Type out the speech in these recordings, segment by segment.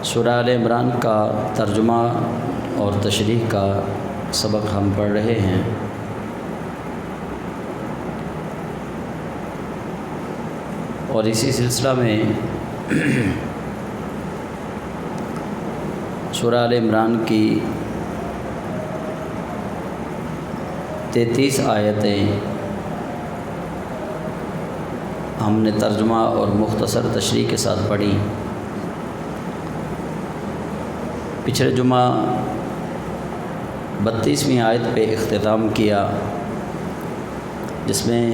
سورہ آل عمران کا ترجمہ اور تشریح کا سبق ہم پڑھ رہے ہیں۔ اور اسی سلسلہ میں سورہ آل عمران کی 33 آیتیں ہم نے ترجمہ اور مختصر تشریح کے ساتھ پڑھی۔ پچھلے جمعہ 32ویں آیت پہ اختتام کیا، جس میں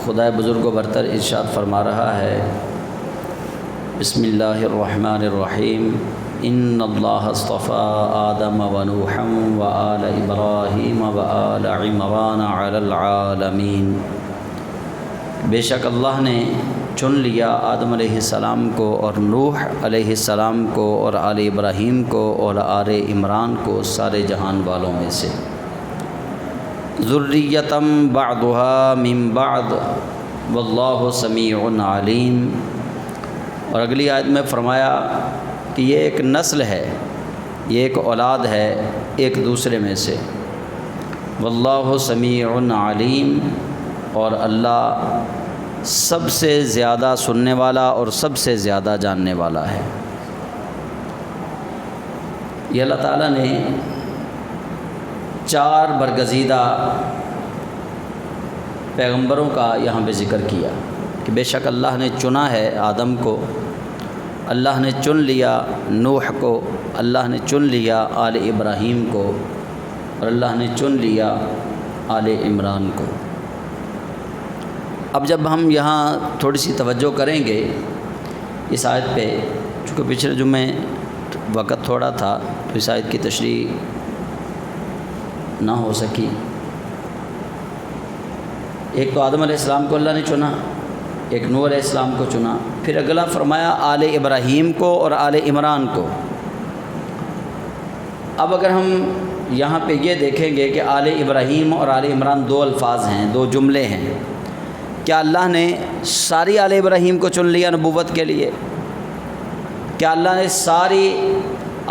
خدا بزرگ و برتر ارشاد فرما رہا ہے، بسم اللہ الرحمن الرحیم، ان اللہ اصطفیٰ آدم و نوحا و آل ابراہیم و آل عمران علی العالمین۔ بے شک اللہ نے چن لیا آدم علیہ السلام کو اور نوح علیہ السلام کو اور آل ابراہیم کو اور آل عمران کو سارے جہان والوں میں سے، ذریۃ بعضها من بعض واللہ سمیع علیم۔ اور اگلی آیت میں فرمایا کہ یہ ایک نسل ہے، یہ ایک اولاد ہے ایک دوسرے میں سے، واللہ سمیع علیم، اور اللہ سب سے زیادہ سننے والا اور سب سے زیادہ جاننے والا ہے۔ یہ اللہ تعالیٰ نے 4 برگزیدہ پیغمبروں کا یہاں پہ ذکر کیا کہ بے شک اللہ نے چنا ہے آدم کو، اللہ نے چن لیا نوح کو، اللہ نے چن لیا آل ابراہیم کو، اور اللہ نے چن لیا آل عمران کو۔ اب جب ہم یہاں تھوڑی سی توجہ کریں گے اس آیت پہ، چونکہ پچھلے جمعے وقت تھوڑا تھا تو اس آیت کی تشریح نہ ہو سکی۔ ایک تو آدم علیہ السلام کو اللہ نے چنا، ایک نوح علیہ السلام کو چنا، پھر اگلا فرمایا آل ابراہیم کو اور آل عمران کو۔ اب اگر ہم یہاں پہ یہ دیکھیں گے کہ آل ابراہیم اور آل عمران 2 الفاظ ہیں، 2 جملے ہیں، کیا اللہ نے ساری آل ابراہیم کو چن لیا نبوت کے لیے؟ کیا اللہ نے ساری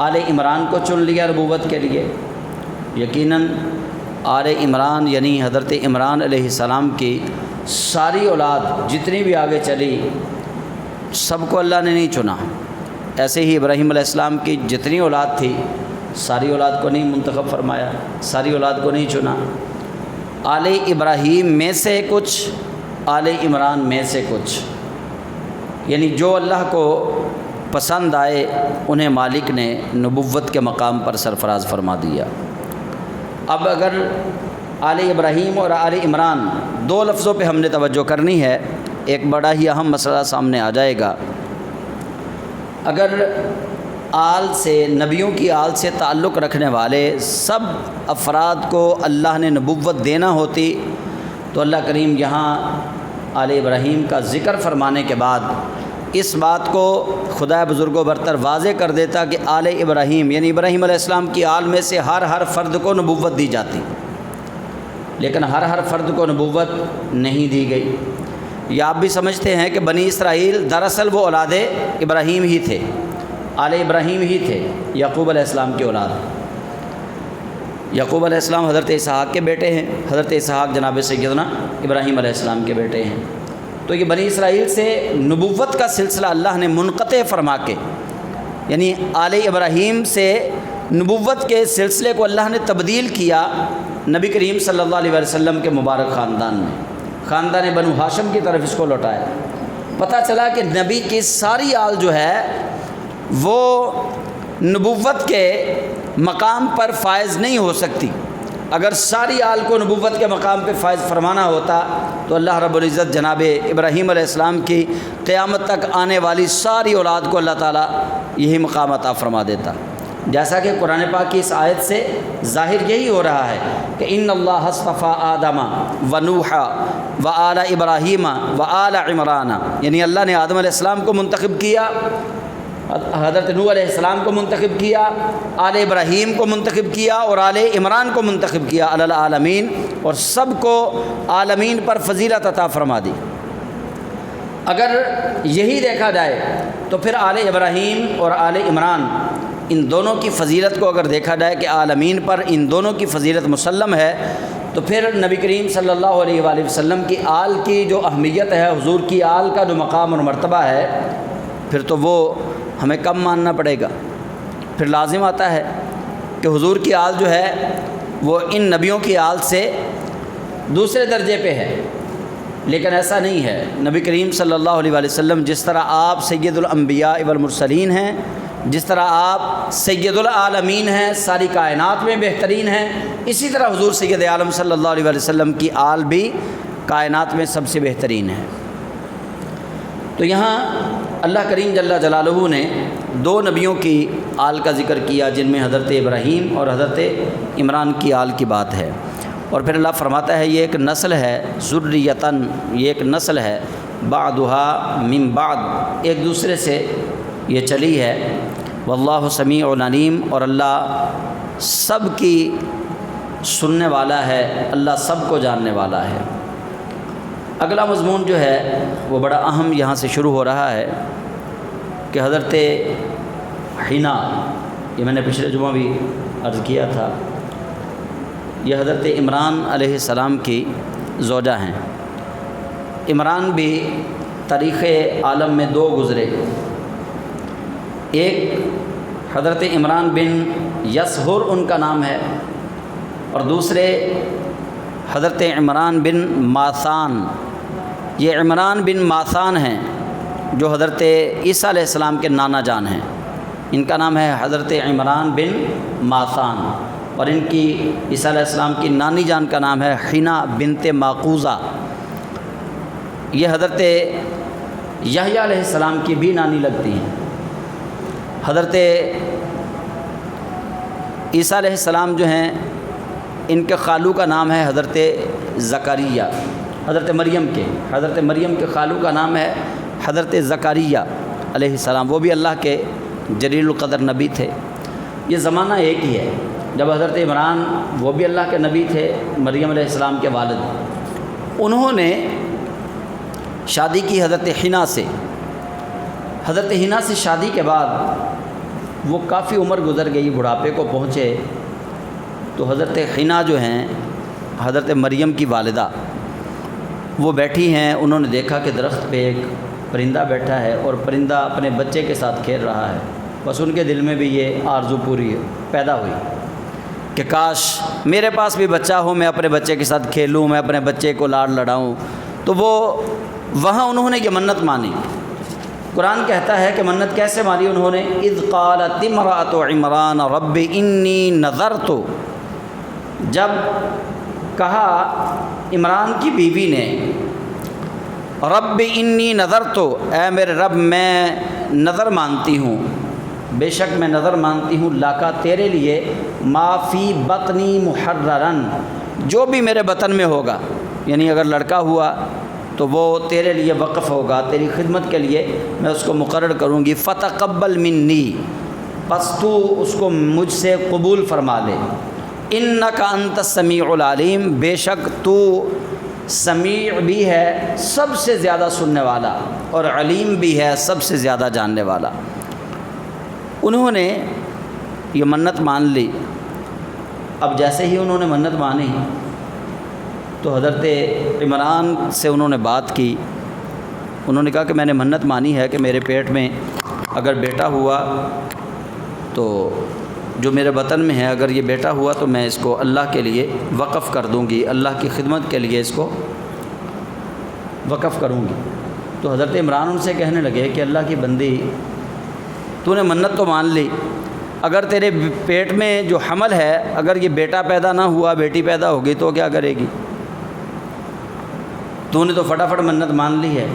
آل عمران کو چن لیا نبوت کے لیے؟ یقیناً آل عمران یعنی حضرت عمران علیہ السلام کی ساری اولاد جتنی بھی آگے چلی سب کو اللہ نے نہیں چنا۔ ایسے ہی ابراہیم علیہ السلام کی جتنی اولاد تھی ساری اولاد کو نہیں منتخب فرمایا، ساری اولاد کو نہیں چنا۔ آل ابراہیم میں سے کچھ، آل عمران میں سے کچھ، یعنی جو اللہ کو پسند آئے انہیں مالک نے نبوت کے مقام پر سرفراز فرما دیا۔ اب اگر آل ابراہیم اور آل عمران 2 لفظوں پہ ہم نے توجہ کرنی ہے، ایک بڑا ہی اہم مسئلہ سامنے آ جائے گا۔ اگر آل سے، نبیوں کی آل سے تعلق رکھنے والے سب افراد کو اللہ نے نبوت دینا ہوتی تو اللہ کریم یہاں آل ابراہیم کا ذکر فرمانے کے بعد اس بات کو خدا بزرگ و برتر واضح کر دیتا کہ آل ابراہیم یعنی ابراہیم علیہ السلام کی آل میں سے ہر فرد کو نبوت دی جاتی، لیکن ہر فرد کو نبوت نہیں دی گئی۔ یہ آپ بھی سمجھتے ہیں کہ بنی اسرائیل دراصل وہ اولاد ابراہیم ہی تھے، آل ابراہیم ہی تھے، یعقوب علیہ السلام کی اولاد۔ یعقوب علیہ السلام حضرت اسحاق کے بیٹے ہیں، حضرت اسحاق جناب سیدنا ابراہیم علیہ السلام کے بیٹے ہیں۔ تو یہ بنی اسرائیل سے نبوت کا سلسلہ اللہ نے منقطع فرما کے، یعنی آل ابراہیم سے نبوت کے سلسلے کو اللہ نے تبدیل کیا نبی کریم صلی اللہ علیہ وسلم کے مبارک خاندان میں، خاندان بنو ہاشم کی طرف اس کو لوٹایا۔ پتہ چلا کہ نبی کی ساری آل جو ہے وہ نبوت کے مقام پر فائز نہیں ہو سکتی۔ اگر ساری آل کو نبوت کے مقام پہ فائز فرمانا ہوتا تو اللہ رب العزت جناب ابراہیم علیہ السلام کی قیامت تک آنے والی ساری اولاد کو اللہ تعالیٰ یہی مقام عطا فرما دیتا، جیسا کہ قرآن پاک کی اس آیت سے ظاہر یہی ہو رہا ہے کہ ان اللہ اصطفیٰ آدم و نوح و آل ابراہیم و آل عمران، یعنی اللہ نے آدم علیہ السلام کو منتخب کیا، حضرت نوح علیہ السلام کو منتخب کیا، آل ابراہیم کو منتخب کیا اور آل عمران کو منتخب کیا علی العالمین، اور سب کو عالمین پر فضیلت عطا فرما دی۔ اگر یہی دیکھا جائے تو پھر آل ابراہیم اور آل عمران ان دونوں کی فضیلت کو اگر دیکھا جائے کہ عالمین پر ان دونوں کی فضیلت مسلم ہے، تو پھر نبی کریم صلی اللہ علیہ وآلہ وسلم کی آل کی جو اہمیت ہے، حضور کی آل کا جو مقام اور مرتبہ ہے، پھر تو وہ ہمیں کم ماننا پڑے گا۔ پھر لازم آتا ہے کہ حضور کی آل جو ہے وہ ان نبیوں کی آل سے دوسرے درجے پہ ہے، لیکن ایسا نہیں ہے۔ نبی کریم صلی اللہ علیہ وآلہ وسلم جس طرح آپ سید الانبیاء والمرسلین ہیں، جس طرح آپ سید العالمین ہیں، ساری کائنات میں بہترین ہیں، اسی طرح حضور سید عالم صلی اللہ علیہ وآلہ وسلم کی آل بھی کائنات میں سب سے بہترین ہے۔ تو یہاں اللہ کریم جل جلالہ نے دو نبیوں کی آل کا ذکر کیا، جن میں حضرت ابراہیم اور حضرت عمران کی آل کی بات ہے، اور پھر اللہ فرماتا ہے یہ ایک نسل ہے، ذریتاً، یہ ایک نسل ہے، بعدھا من بعد، ایک دوسرے سے یہ چلی ہے، واللہ سمیع علیم، اور اللہ سب کی سننے والا ہے، اللہ سب کو جاننے والا ہے۔ اگلا مضمون جو ہے وہ بڑا اہم یہاں سے شروع ہو رہا ہے کہ حضرت حنا، یہ میں نے پچھلے جمعہ بھی عرض کیا تھا، یہ حضرت عمران علیہ السلام کی زوجہ ہیں۔ عمران بھی تاریخ عالم میں دو گزرے، ایک حضرت عمران بن یسہر ان کا نام ہے، اور دوسرے حضرت عمران بن ماثان۔ یہ عمران بن ماثان ہیں جو حضرت عیسیٰ علیہ السلام کے نانا جان ہیں، ان کا نام ہے حضرت عمران بن ماثان، اور ان کی عیسیٰ علیہ السلام کی نانی جان کا نام ہے حنا بنت ماقوزہ۔ یہ حضرت یحییٰ علیہ السلام کی بھی نانی لگتی ہیں۔ حضرت عیسیٰ علیہ السلام جو ہیں ان کے خالو کا نام ہے حضرت زکریا، حضرت مریم کے خالو کا نام ہے حضرت زکریا علیہ السلام، وہ بھی اللہ کے جلیل القدر نبی تھے۔ یہ زمانہ ایک ہی ہے، جب حضرت عمران وہ بھی اللہ کے نبی تھے، مریم علیہ السلام کے والد، انہوں نے شادی کی حضرت حنا سے۔ حضرت حنا سے شادی کے بعد وہ کافی عمر گزر گئی، بڑھاپے کو پہنچے، تو حضرت حنا جو ہیں حضرت مریم کی والدہ، وہ بیٹھی ہیں، انہوں نے دیکھا کہ درخت پہ ایک پرندہ بیٹھا ہے اور پرندہ اپنے بچے کے ساتھ کھیل رہا ہے۔ بس ان کے دل میں بھی یہ آرزو پوری پیدا ہوئی کہ کاش میرے پاس بھی بچہ ہو، میں اپنے بچے کے ساتھ کھیلوں، میں اپنے بچے کو لاڈ لڑاؤں۔ تو وہ وہاں انہوں نے یہ منت مانی۔ قرآن کہتا ہے کہ منت کیسے مانی انہوں نے، اذ قالت امرأۃ عمران رب انی نذرت، جب کہا عمران کی بیوی نے رب انی نذرت، اے میرے رب میں نظر مانتی ہوں، بے شک میں نظر مانتی ہوں، لاکا تیرے لیے، ما فی بطنی محررن، جو بھی میرے بطن میں ہوگا، یعنی اگر لڑکا ہوا تو وہ تیرے لیے وقف ہوگا، تیری خدمت کے لیے میں اس کو مقرر کروں گی، فتقبل منی، پس تو اس کو مجھ سے قبول فرما لے، انک انت السمیع العلیم، بے شک تو سمیع بھی ہے سب سے زیادہ سننے والا، اور علیم بھی ہے سب سے زیادہ جاننے والا۔ انہوں نے یہ منت مان لی۔ اب جیسے ہی انہوں نے منت مانی تو حضرت عمران سے انہوں نے بات کی، انہوں نے کہا کہ میں نے منت مانی ہے کہ میرے پیٹ میں اگر بیٹا ہوا تو جو میرے وطن میں ہے، اگر یہ بیٹا ہوا تو میں اس کو اللہ کے لیے وقف کر دوں گی، اللہ کی خدمت کے لیے اس کو وقف کروں گی۔ تو حضرت عمران ان سے کہنے لگے کہ اللہ کی بندی، تو نے منت تو مان لی، اگر تیرے پیٹ میں جو حمل ہے، اگر یہ بیٹا پیدا نہ ہوا، بیٹی پیدا ہوگی تو کیا کرے گی؟ تو نے تو فٹافٹ منت مان لی ہے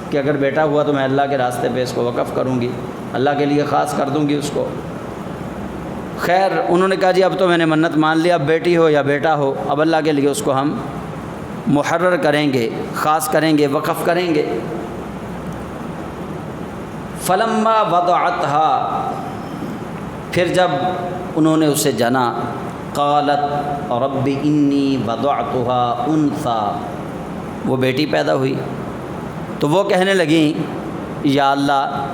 کہ اگر بیٹا ہوا تو میں اللہ کے راستے پہ اس کو وقف کروں گی، اللہ کے لیے خاص کر دوں گی اس کو۔ خیر انہوں نے کہا جی اب تو میں نے منت مان لیا، اب بیٹی ہو یا بیٹا ہو، اب اللہ کے لیے اس کو ہم محرر کریں گے، خاص کریں گے، وقف کریں گے۔ فلما وضعتها، پھر جب انہوں نے اسے جنا، قالت رب انی وضعتها انثى، وہ بیٹی پیدا ہوئی۔ تو وہ کہنے لگیں یا اللہ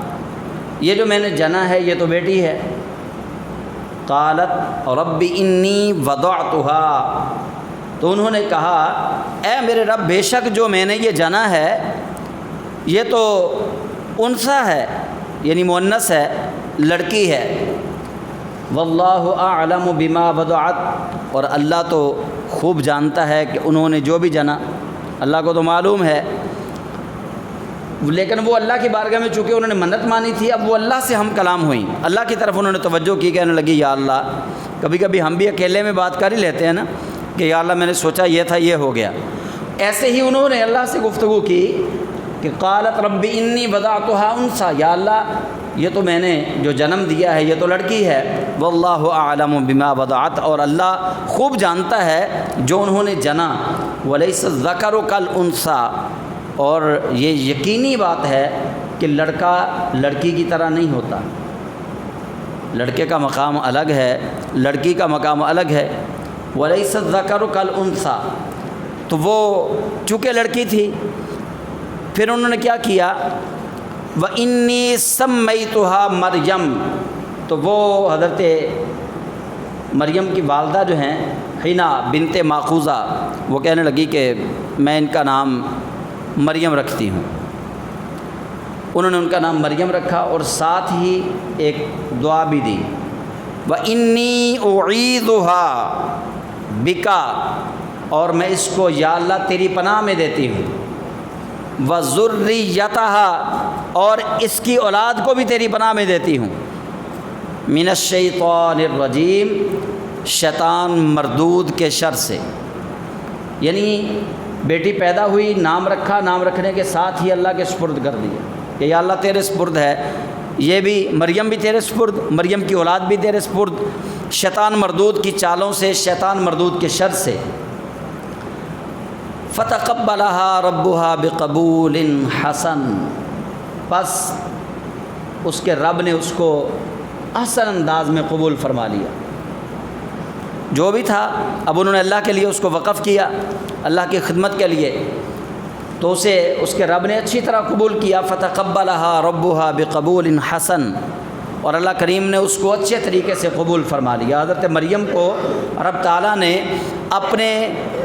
یہ جو میں نے جنا ہے یہ تو بیٹی ہے۔ قالت رب انی وضعتها، تو انہوں نے کہا اے میرے رب بے شک جو میں نے یہ جنا ہے یہ تو انثی ہے، یعنی مؤنث ہے، لڑکی ہے۔ واللہ اعلم بما وضعت، اور اللہ تو خوب جانتا ہے کہ انہوں نے جو بھی جنا، اللہ کو تو معلوم ہے۔ لیکن وہ اللہ کی بارگاہ میں چونکہ انہوں نے منت مانی تھی، اب وہ اللہ سے ہم کلام ہوئیں، اللہ کی طرف انہوں نے توجہ کی، کہنے لگی یا اللہ، کبھی کبھی ہم بھی اکیلے میں بات کر ہی لیتے ہیں نا کہ یا اللہ میں نے سوچا یہ تھا یہ ہو گیا۔ ایسے ہی انہوں نے اللہ سے گفتگو کی کہ قالت رب انی وضعتها انثی، یا اللہ یہ تو میں نے جو جنم دیا ہے یہ تو لڑکی ہے۔ واللہ اعلم بما وضعت، اور اللہ خوب جانتا ہے جو انہوں نے جنا۔ ولیس الذکر کالانثی، اور یہ یقینی بات ہے کہ لڑکا لڑکی کی طرح نہیں ہوتا، لڑکے کا مقام الگ ہے، لڑکی کا مقام الگ ہے۔ ولیس الذکر کالانثی، تو وہ چونکہ لڑکی تھی پھر انہوں نے کیا کیا، وَإِنِّي سَمَّيْتُهَا مریم، تو وہ حضرت مریم کی والدہ جو ہیں حنا بنت ماخوذہ، وہ کہنے لگی کہ میں ان کا نام مریم رکھتی ہوں۔ انہوں نے ان کا نام مریم رکھا اور ساتھ ہی ایک دعا بھی دی، وَإِنِّي أُعِيذُهَا بِكَ، اور میں اس کو یا اللہ تیری پناہ میں دیتی ہوں، وَذُرِّيَّتَهَا، اور اس کی اولاد کو بھی تیری پناہ میں دیتی ہوں، مِنَ الشَّيْطَانِ الرَّجِيمِ، شیطان مردود کے شر سے۔ یعنی بیٹی پیدا ہوئی، نام رکھا، نام رکھنے کے ساتھ ہی اللہ کے سپرد کر دیا کہ یا اللہ تیرے سپرد ہے، یہ بھی مریم بھی تیرے سپرد، مریم کی اولاد بھی تیرے سپرد، شیطان مردود کی چالوں سے، شیطان مردود کے شر سے۔ فتقبلها ربها بقبول حسن، پس اس کے رب نے اس کو احسن انداز میں قبول فرما لیا۔ جو بھی تھا اب انہوں نے اللہ کے لیے اس کو وقف کیا، اللہ کی خدمت کے لیے، تو اسے اس کے رب نے اچھی طرح قبول کیا۔ فتقبلها ربها بقبول حسن، اور اللہ کریم نے اس کو اچھے طریقے سے قبول فرما لیا۔ حضرت مریم کو رب تعالیٰ نے اپنے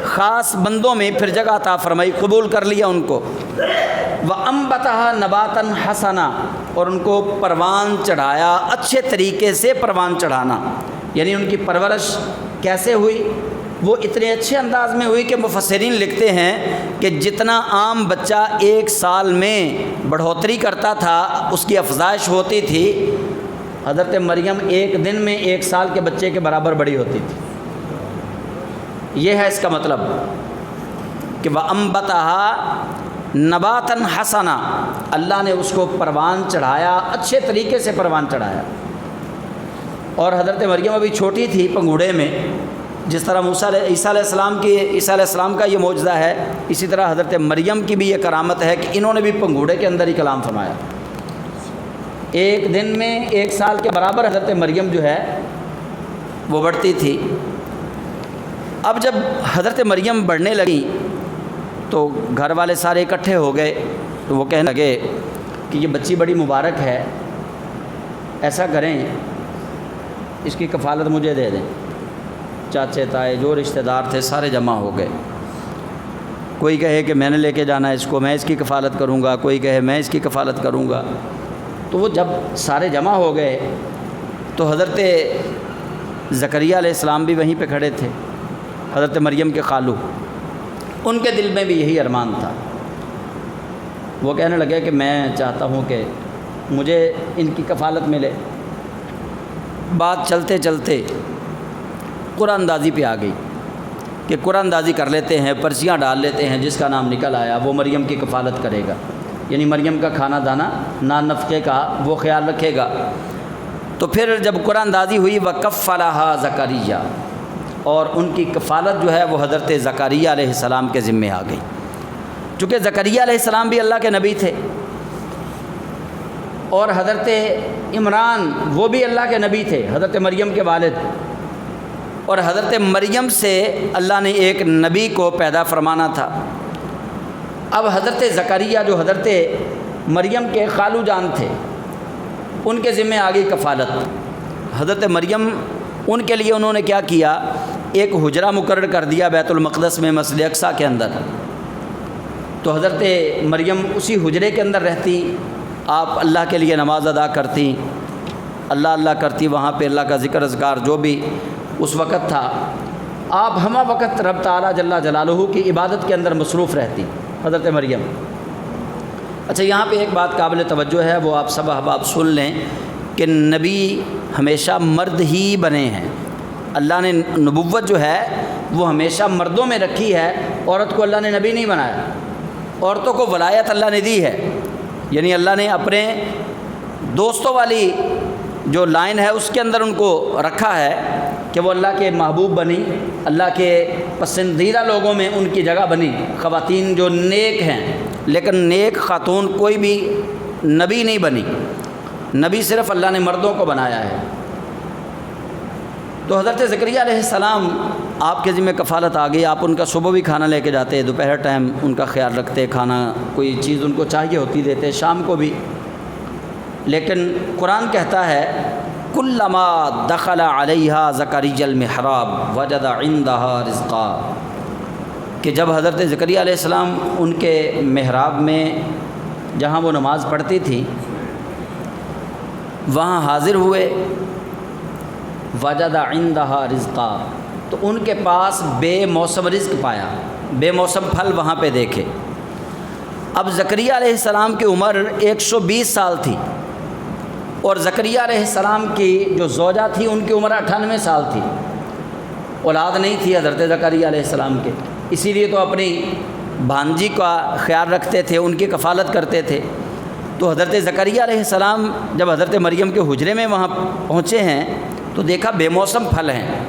خاص بندوں میں پھر جگہ عطا فرمائی، قبول کر لیا ان کو۔ وَأَنبَتَهَا نَبَاتًا حَسَنًا، اور ان کو پروان چڑھایا، اچھے طریقے سے پروان چڑھانا، یعنی ان کی پرورش کیسے ہوئی، وہ اتنے اچھے انداز میں ہوئی کہ مفسرین لکھتے ہیں کہ جتنا عام بچہ 1 سال میں بڑھوتری کرتا تھا، اس کی افزائش ہوتی تھی، حضرت مریم 1 دن میں 1 سال کے بچے کے برابر بڑی ہوتی تھی۔ یہ ہے اس کا مطلب کہ وَأَنبَتَهَا نَبَاتًا حَسَنًا، اللہ نے اس کو پروان چڑھایا، اچھے طریقے سے پروان چڑھایا۔ اور حضرت مریم ابھی چھوٹی تھی، پنگوڑے میں، جس طرح عیسیٰ علیہ السلام کا یہ معجزہ ہے، اسی طرح حضرت مریم کی بھی یہ کرامت ہے کہ انہوں نے بھی پنگوڑے کے اندر ہی کلام فرمایا۔ 1 دن میں 1 سال کے برابر حضرت مریم جو ہے وہ بڑھتی تھی۔ اب جب حضرت مریم بڑھنے لگیں تو گھر والے سارے اکٹھے ہو گئے، تو وہ کہنے لگے کہ یہ بچی بڑی مبارک ہے، ایسا کریں اس کی کفالت مجھے دے دیں۔ چاچے تائے جو رشتہ دار تھے سارے جمع ہو گئے، کوئی کہے کہ میں نے لے کے جانا ہے اس کو، میں اس کی کفالت کروں گا، کوئی کہے میں اس کی کفالت کروں گا۔ تو وہ جب سارے جمع ہو گئے تو حضرت زکریا علیہ السلام بھی وہیں پہ کھڑے تھے، حضرت مریم کے خالو، ان کے دل میں بھی یہی ارمان تھا۔ وہ کہنے لگے کہ میں چاہتا ہوں کہ مجھے ان کی کفالت ملے۔ بات چلتے چلتے قرآن اندازی پہ آ گئی کہ قرآن اندازی کر لیتے ہیں، پرچیاں ڈال لیتے ہیں، جس کا نام نکل آیا وہ مریم کی کفالت کرے گا، یعنی مریم کا کھانا دانا نان نفقے کا وہ خیال رکھے گا۔ تو پھر جب قرآن اندازی ہوئی وَكَفَّلَهَا زَكَرِيَّا، اور ان کی کفالت جو ہے وہ حضرت زکریا علیہ السلام کے ذمے آ گئی، چونکہ زکریا علیہ السلام بھی اللہ کے نبی تھے، اور حضرت عمران وہ بھی اللہ کے نبی تھے، حضرت مریم کے والد، اور حضرت مریم سے اللہ نے ایک نبی کو پیدا فرمانا تھا۔ اب حضرت زکریا جو حضرت مریم کے خالو جان تھے، ان کے ذمہ آ گئی کفالت۔ حضرت مریم ان کے لیے انہوں نے کیا کیا، ایک حجرہ مقرر کر دیا بیت المقدس میں مسجد اقصیٰ کے اندر۔ تو حضرت مریم اسی حجرے کے اندر رہتی، آپ اللہ کے لیے نماز ادا کرتی، اللہ اللہ کرتی، وہاں پہ اللہ کا ذکر اذکار جو بھی اس وقت تھا، آپ ہمہ وقت رب تعالیٰ جل جلالہ کی عبادت کے اندر مصروف رہتی حضرت مریم۔ اچھا، یہاں پہ ایک بات قابل توجہ ہے، وہ آپ سب احباب سن لیں کہ نبی ہمیشہ مرد ہی بنے ہیں۔ اللہ نے نبوت جو ہے وہ ہمیشہ مردوں میں رکھی ہے، عورت کو اللہ نے نبی نہیں بنایا۔ عورتوں کو ولایت اللہ نے دی ہے، یعنی اللہ نے اپنے دوستوں والی جو لائن ہے اس کے اندر ان کو رکھا ہے کہ وہ اللہ کے محبوب بنی، اللہ کے پسندیدہ لوگوں میں ان کی جگہ بنی، خواتین جو نیک ہیں۔ لیکن نیک خاتون کوئی بھی نبی نہیں بنی، نبی صرف اللہ نے مردوں کو بنایا ہے۔ تو حضرت زکریا علیہ السلام آپ کے ذمہ کفالت آ گئی، آپ ان کا صبح بھی کھانا لے کے جاتے، دوپہر ٹائم ان کا خیال رکھتے، کھانا کوئی چیز ان کو چاہیے ہوتی دیتے، شام کو بھی۔ لیکن قرآن کہتا ہے کلما دخل علیہا زکریا المحراب وجد عندہا رزقا، کہ جب حضرت زکریا علیہ السلام ان کے محراب میں جہاں وہ نماز پڑھتی تھی وہاں حاضر ہوئے، وجد عندہا رزقا، تو ان کے پاس بے موسم رزق پایا، بے موسم پھل وہاں پہ دیکھے۔ اب زکریا علیہ السلام کی عمر 120 سال تھی، اور زکریا علیہ السلام کی جو زوجہ تھی ان کی عمر 98 سال تھی، اولاد نہیں تھی حضرت زکریا علیہ السلام کے، اسی لیے تو اپنی بھانجی کا خیال رکھتے تھے، ان کی کفالت کرتے تھے۔ تو حضرت زکریا علیہ السلام جب حضرت مریم کے حجرے میں وہاں پہنچے ہیں تو دیکھا بے موسم پھل ہیں۔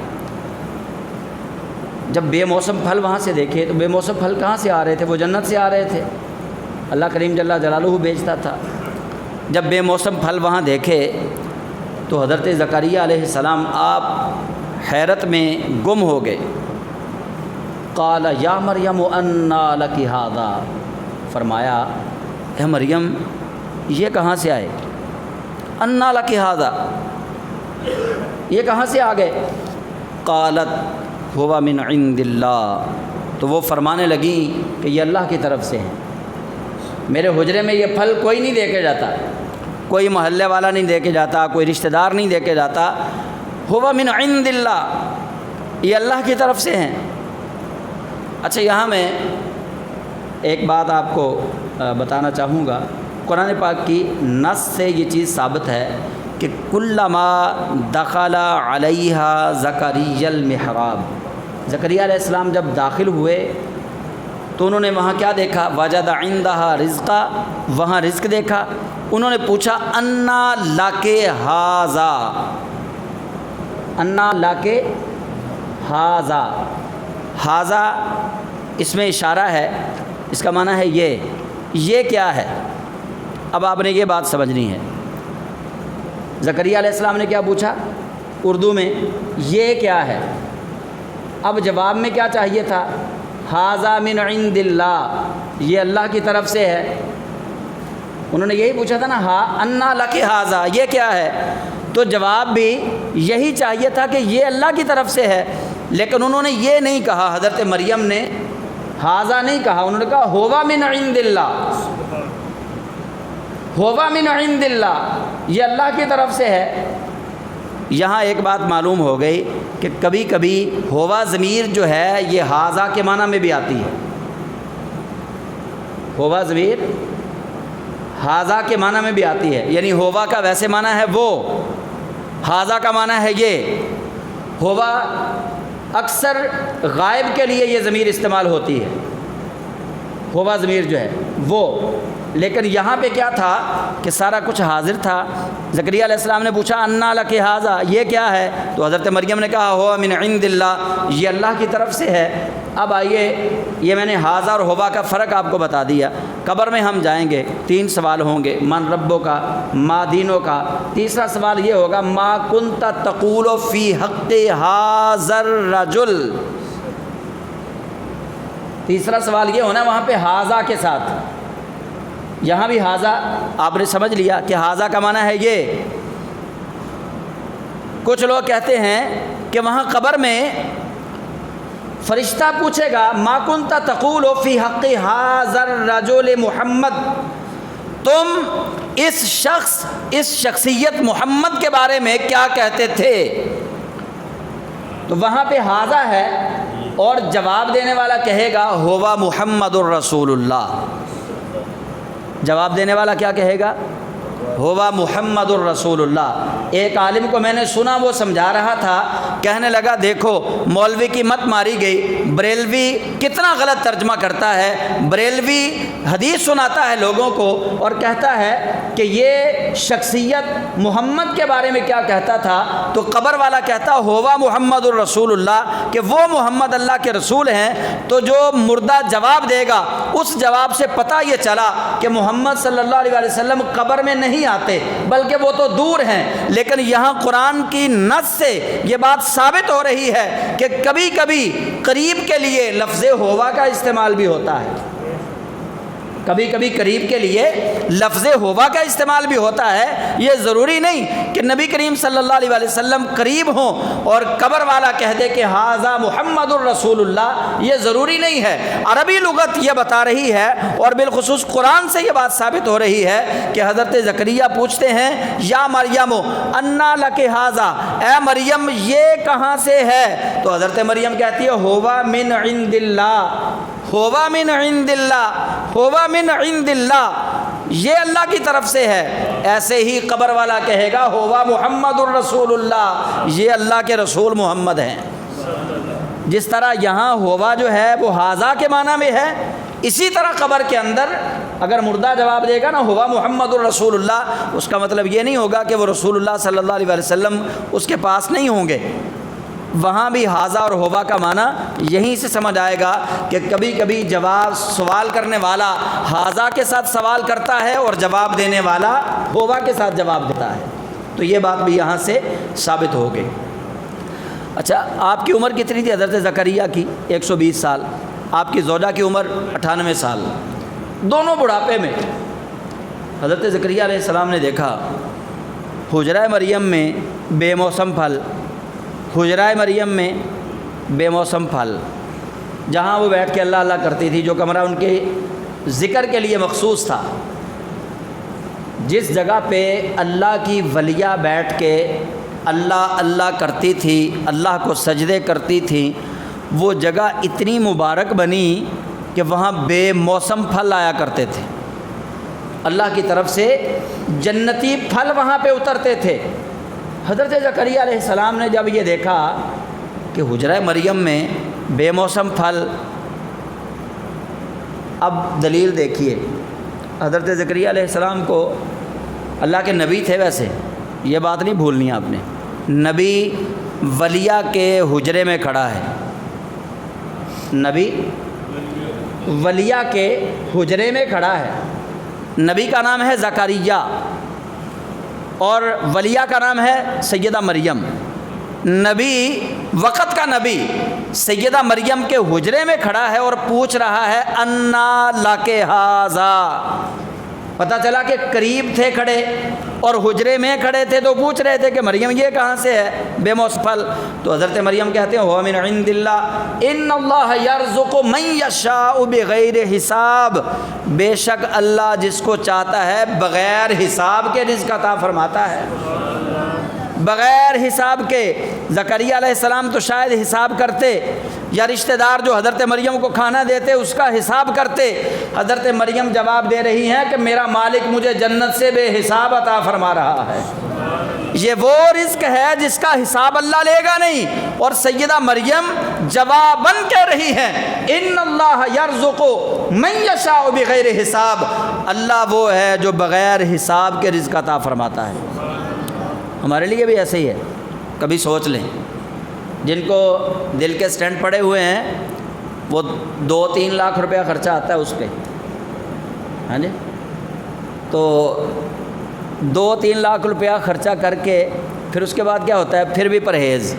جب بے موسم پھل وہاں سے دیکھے تو بے موسم پھل کہاں سے آ رہے تھے؟ وہ جنت سے آ رہے تھے، اللہ کریم جل جلالہ بیچتا تھا۔ جب بے موسم پھل وہاں دیکھے تو حضرت زکریا علیہ السلام آپ حیرت میں گم ہو گئے۔ قال یا مریم انا لک ھذا، فرمایا اے مریم یہ کہاں سے آئے؟ انا لک ھذا، یہ کہاں سے آ گئے؟ قالت ہوا من عند اللہ، تو وہ فرمانے لگیں کہ یہ اللہ کی طرف سے ہیں، میرے حجرے میں یہ پھل کوئی نہیں دے کے جاتا، کوئی محلے والا نہیں دے کے جاتا، کوئی رشتہ دار نہیں دے کے جاتا، ہوا من عند اللہ، یہ اللہ کی طرف سے ہیں۔ اچھا، یہاں میں ایک بات آپ کو بتانا چاہوں گا، قرآن پاک کی نص سے یہ چیز ثابت ہے کہ کلما دخل علیہا زکریا المحراب، زکریا علیہ السلام جب داخل ہوئے تو انہوں نے وہاں کیا دیکھا؟ وجد عندہا رزقا، وہاں رزق دیکھا۔ انہوں نے پوچھا انا لک ھذا، انا لک ھذا، ھذا اس میں اشارہ ہے، اس کا معنی ہے یہ کیا ہے؟ اب آپ نے یہ بات سمجھنی ہے، زکریا علیہ السلام نے کیا پوچھا اردو میں؟ یہ کیا ہے؟ اب جواب میں کیا چاہیے تھا؟ ھذا من عند اللہ، یہ اللہ کی طرف سے ہے۔ انہوں نے یہی پوچھا تھا نا، انا لک ھذا، یہ کیا ہے؟ تو جواب بھی یہی چاہیے تھا کہ یہ اللہ کی طرف سے ہے، لیکن انہوں نے یہ نہیں کہا، حضرت مریم نے ھذا نہیں کہا، انہوں نے کہا ہوا من عند اللہ، ہوا من عند اللہ، یہ اللہ کی طرف سے ہے۔ یہاں ایک بات معلوم ہو گئی کہ کبھی کبھی ہوا ضمیر جو ہے یہ ھذا کے معنی میں بھی آتی ہے، ہوا ضمیر ھذا کے معنی میں بھی آتی ہے، یعنی ہوا کا ویسے معنی ہے وہ، ھذا کا معنی ہے یہ۔ ہوا اکثر غائب کے لیے یہ ضمیر استعمال ہوتی ہے، ہوا ضمیر جو ہے وہ، لیکن یہاں پہ کیا تھا کہ سارا کچھ حاضر تھا۔ زکریا علیہ السلام نے پوچھا انا لک ھذا، یہ کیا ہے؟ تو حضرت مریم نے کہا ہوا من عند اللہ، یہ اللہ کی طرف سے ہے۔ اب آئیے، یہ میں نے ھذا اور ہوا کا فرق آپ کو بتا دیا۔ قبر میں ہم جائیں گے، 3 سوال ہوں گے، من ربوں کا، ما دینوں کا۔ تیسرا سوال یہ ہوگا ما کنت تقول فی حق ھذا الرجل، تیسرا سوال یہ ہونا وہاں پہ ہاذا کے ساتھ، یہاں بھی ہاذا آپ نے سمجھ لیا کہ ہاذا کا معنی ہے یہ۔ کچھ لوگ کہتے ہیں کہ وہاں قبر میں فرشتہ پوچھے گا ما کنت تقول فی حق ھذا الرجل محمد، تم اس شخصیت محمد کے بارے میں کیا کہتے تھے؟ تو وہاں پہ ھذا ہے اور جواب دینے والا کہے گا ہوا محمد الرسول اللہ۔ جواب دینے والا کیا کہے گا؟ ہوا محمد الرسول اللہ۔ ایک عالم کو میں نے سنا، وہ سمجھا رہا تھا، کہنے لگا دیکھو مولوی کی مت ماری گئی، بریلوی کتنا غلط ترجمہ کرتا ہے، بریلوی حدیث سناتا ہے لوگوں کو اور کہتا ہے کہ یہ شخصیت محمد کے بارے میں کیا کہتا تھا، تو قبر والا کہتا ہوا محمد الرسول اللہ، کہ وہ محمد اللہ کے رسول ہیں۔ تو جو مردہ جواب دے گا اس جواب سے پتہ یہ چلا کہ محمد صلی اللہ علیہ وسلم قبر میں نہیں آتے بلکہ وہ تو دور ہیں، لیکن یہاں قرآن کی نص سے یہ بات ثابت ہو رہی ہے کہ کبھی کبھی قریب کے لیے لفظ ہوا کا استعمال بھی ہوتا ہے، کبھی کبھی قریب کے لیے لفظ ہوا کا استعمال بھی ہوتا ہے۔ یہ ضروری نہیں کہ نبی کریم صلی اللہ علیہ وسلم قریب ہوں اور قبر والا کہہ دے کہ ھذا محمد الرسول اللہ، یہ ضروری نہیں ہے۔ عربی لغت یہ بتا رہی ہے اور بالخصوص قرآن سے یہ بات ثابت ہو رہی ہے کہ حضرت زکریا پوچھتے ہیں یا مریم انا لک ھذا، اے مریم یہ کہاں سے ہے؟ تو حضرت مریم کہتی ہے ہوا من عند اللہ، ہوا من عند اللہ، ہوا من عند اللہ، یہ اللہ کی طرف سے ہے۔ ایسے ہی قبر والا کہے گا ہوا محمد الرسول اللہ، یہ اللہ کے رسول محمد ہیں۔ جس طرح یہاں ہوا جو ہے وہ ھذا کے معنی میں ہے، اسی طرح قبر کے اندر اگر مردہ جواب دے گا نا ہوا محمد الرسول اللہ، اس کا مطلب یہ نہیں ہوگا کہ وہ رسول اللہ صلی اللہ علیہ وسلم اس کے پاس نہیں ہوں گے۔ وہاں بھی ھذا اور ہوا کا معنی یہیں سے سمجھ آئے گا کہ کبھی کبھی جواب سوال کرنے والا ھذا کے ساتھ سوال کرتا ہے اور جواب دینے والا ہوا کے ساتھ جواب دیتا ہے، تو یہ بات بھی یہاں سے ثابت ہو گئی۔ اچھا، آپ کی عمر کتنی تھی حضرت زکریا کی؟ 120 سال۔ آپ کی زوجہ کی عمر 98 سال، دونوں بڑھاپے میں۔ حضرت زکریا علیہ السلام نے دیکھا حجرہ مریم میں بے موسم پھل، حجرہ مریم میں بے موسم پھل، جہاں وہ بیٹھ کے اللہ اللہ کرتی تھی، جو کمرہ ان کے ذکر کے لیے مخصوص تھا، جس جگہ پہ اللہ کی ولیہ بیٹھ کے اللہ اللہ کرتی تھی، اللہ کو سجدے کرتی تھی، وہ جگہ اتنی مبارک بنی کہ وہاں بے موسم پھل آیا کرتے تھے، اللہ کی طرف سے جنتی پھل وہاں پہ اترتے تھے۔ حضرت زکریا علیہ السلام نے جب یہ دیکھا کہ حجرہ مریم میں بے موسم پھل، اب دلیل دیکھیے، حضرت زکریا علیہ السلام کو، اللہ کے نبی تھے ویسے، یہ بات نہیں بھولنی ہے آپ نے، نبی ولیہ کے حجرے میں کھڑا ہے، نبی ولیہ کے حجرے میں کھڑا ہے۔ نبی کا نام ہے زکریا اور ولیہ کا نام ہے سیدہ مریم۔ نبی وقت کا نبی سیدہ مریم کے حجرے میں کھڑا ہے اور پوچھ رہا ہے انا لک ھذا۔ پتہ چلا کہ قریب تھے کھڑے اور حجرے میں کھڑے تھے تو پوچھ رہے تھے کہ مریم یہ کہاں سے ہے بے موسم پھل؟ تو حضرت مریم کہتے ہیں ہوا من عند اللہ ان اللہ یرزق من یشاء بغیر حساب، بے شک اللہ جس کو چاہتا ہے بغیر حساب کے رزق عطا فرماتا ہے، بغیر حساب کے۔ زکریا علیہ السلام تو شاید حساب کرتے، یا رشتہ دار جو حضرت مریم کو کھانا دیتے اس کا حساب کرتے۔ حضرت مریم جواب دے رہی ہیں کہ میرا مالک مجھے جنت سے بے حساب عطا فرما رہا ہے، یہ وہ رزق ہے جس کا حساب اللہ لے گا نہیں۔ اور سیدہ مریم جواباً کہہ رہی ہیں ان اللہ یرزق من یشاء بغیر حساب، اللہ وہ ہے جو بغیر حساب کے رزق عطا فرماتا ہے۔ ہمارے لیے بھی ایسے ہی ہے، کبھی سوچ لیں، جن کو دل کے سٹینٹ پڑے ہوئے ہیں وہ 2-3 لاکھ روپیہ خرچہ آتا ہے اس پہ، ہاں جی، تو 2-3 لاکھ روپیہ خرچہ کر کے پھر اس کے بعد کیا ہوتا ہے؟ پھر بھی پرہیز،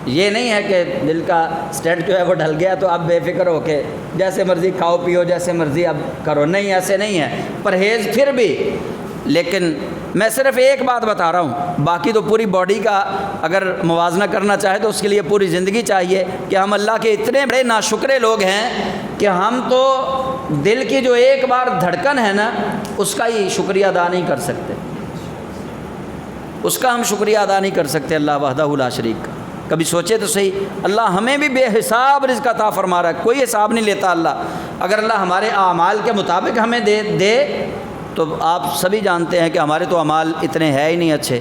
یہ نہیں ہے کہ دل کا سٹینٹ جو ہے وہ ڈھل گیا تو اب بے فکر ہو کے جیسے مرضی کھاؤ پیو، جیسے مرضی اب کرو، نہیں ایسے نہیں ہے، پرہیز پھر بھی۔ لیکن میں صرف ایک بات بتا رہا ہوں، باقی تو پوری باڈی کا اگر موازنہ کرنا چاہے تو اس کے لیے پوری زندگی چاہیے کہ ہم اللہ کے اتنے بڑے ناشکرے لوگ ہیں کہ ہم تو دل کی جو ایک بار دھڑکن ہے نا اس کا ہی شکریہ ادا نہیں کر سکتے، اس کا ہم شکریہ ادا نہیں کر سکتے اللہ وحدہ لا شریک کا۔ کبھی سوچے تو صحیح، اللہ ہمیں بھی بے حساب رزق عطا فرما رہا ہے، کوئی حساب نہیں لیتا اللہ۔ اگر اللہ ہمارے اعمال کے مطابق ہمیں دے تو آپ سبھی جانتے ہیں کہ ہمارے تو اعمال اتنے ہے ہی نہیں اچھے،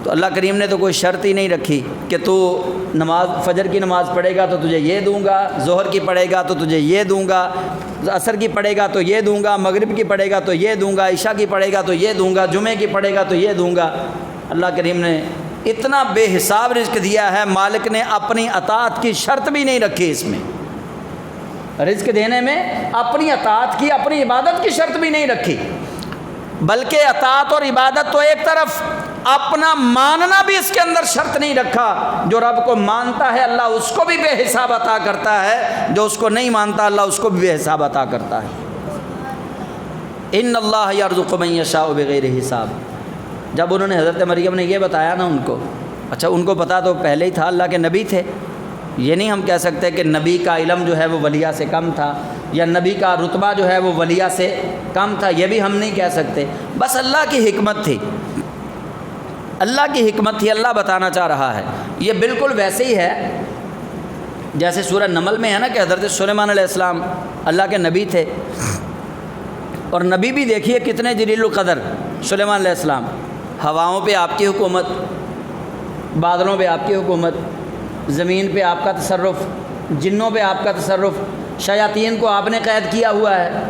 تو اللہ کریم نے تو کوئی شرط ہی نہیں رکھی کہ تو نماز فجر کی نماز پڑھے گا تو تجھے یہ دوں گا، ظہر کی پڑھے گا تو تجھے یہ دوں گا، عصر کی پڑھے گا تو یہ دوں گا، مغرب کی پڑھے گا تو یہ دوں گا، عشاء کی پڑھے گا تو یہ دوں گا، جمعے کی پڑھے گا تو یہ دوں گا۔ اللہ کریم نے اتنا بے حساب رزق دیا ہے، مالک نے اپنی اطاعت کی شرط بھی نہیں رکھی، اس میں رزق دینے میں اپنی اطاعت کی، اپنی عبادت کی شرط بھی نہیں رکھی، بلکہ اطاعت اور عبادت تو ایک طرف، اپنا ماننا بھی اس کے اندر شرط نہیں رکھا۔ جو رب کو مانتا ہے اللہ اس کو بھی بے حساب عطا کرتا ہے، جو اس کو نہیں مانتا اللہ اس کو بھی بے حساب عطا کرتا ہے۔ ان اللہ یرزق من یشاء بغیر حساب۔ جب انہوں نے حضرت مریم نے یہ بتایا نا ان کو، اچھا ان کو پتا تو پہلے ہی تھا، اللہ کے نبی تھے، یہ نہیں ہم کہہ سکتے کہ نبی کا علم جو ہے وہ ولیہ سے کم تھا، یا نبی کا رتبہ جو ہے وہ ولیہ سے کم تھا، یہ بھی ہم نہیں کہہ سکتے، بس اللہ کی حکمت تھی، اللہ کی حکمت تھی، اللہ بتانا چاہ رہا ہے۔ یہ بالکل ویسے ہی ہے جیسے سورہ نمل میں ہے نا کہ حضرت سلیمان علیہ السلام اللہ کے نبی تھے، اور نبی بھی دیکھیے کتنے جلیل القدر سلیمان علیہ السلام، ہواؤں پہ آپ کی حکومت، بادلوں پہ آپ کی حکومت، زمین پہ آپ کا تصرف، جنوں پہ آپ کا تصرف، شیاطین کو آپ نے قید کیا ہوا ہے،